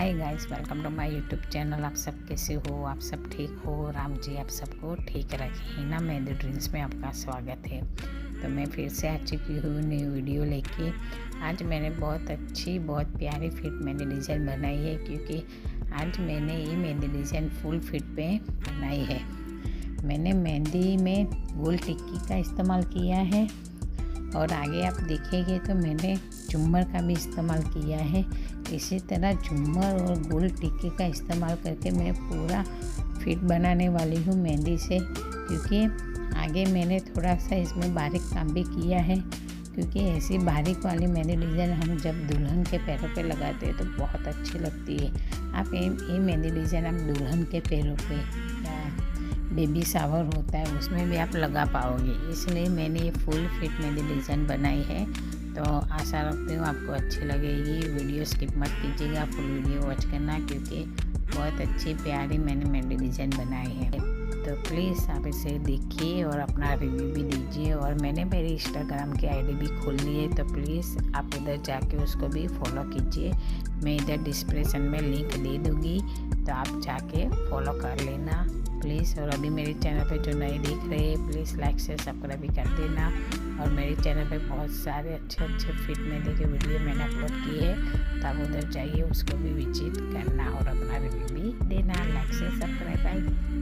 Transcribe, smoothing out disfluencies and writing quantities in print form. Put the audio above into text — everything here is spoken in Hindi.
Hi guys, welcome to my YouTube channel. आप सब कैसे हो? आप सब ठीक हो? राम जी आप सबको ठीक रखें। हेनामेहंदी ड्रीम्स में आपका स्वागत है। तो मैं फिर से आ चुकी हूँ नई वीडियो लेके। आज मैंने बहुत अच्छी बहुत प्यारी फिट मेहंदी डिज़ाइन बनाई है, क्योंकि आज मैंने ये मेहंदी डिज़ाइन फुल फिट पे बनाई है। मैंने मेहंदी में गोल टिक्की का इस्तेमाल किया है और आगे आप देखेंगे तो मैंने झूमर का भी इस्तेमाल किया है। इसी तरह झूमर और गोल टिक्की का इस्तेमाल करके मैं पूरा फिट बनाने वाली हूँ मेहंदी से, क्योंकि आगे मैंने थोड़ा सा इसमें बारीक काम भी किया है, क्योंकि ऐसी बारीक वाली मेहंदी डिज़ाइन हम जब दुल्हन के पैरों पे लगाते हैं तो बहुत अच्छी लगती है। आप ये मेहंदी डिज़ाइन आप दुल्हन के पैरों पे या बेबी शावर होता है उसमें भी आप लगा पाओगे, इसलिए मैंने ये फुल फिट मेहंदी डिज़ाइन बनाई है। तो आशा रखती हूँ आपको अच्छी लगेगी। वीडियो स्किप मत कीजिएगा, फुल वीडियो वॉच करना, क्योंकि बहुत अच्छी प्यारी मैंने मेहंदी डिज़ाइन बनाई है। तो प्लीज़ आप इसे देखिए और अपना रिव्यू भी दीजिए। और मैंने मेरी इंस्टाग्राम की आईडी भी खोल ली है, तो प्लीज़ आप उधर जाके उसको भी फॉलो कीजिए। मैं इधर डिस्क्रिप्शन में लिंक दे दूँगी, तो आप जाके फॉलो कर लेना प्लीज़। और अभी मेरे चैनल पे जो नए देख रहे हैं प्लीज़ लाइक से सब्सक्राइब भी कर देना। और मेरे चैनल पे बहुत सारे अच्छे फिट मेहंदी के वीडियो मैंने अपलोड किए हैं, तो आप उधर जाइए उसको भी विजिट करना और अपना रिव्यू भी देना। लाइक से सब्सक्राइब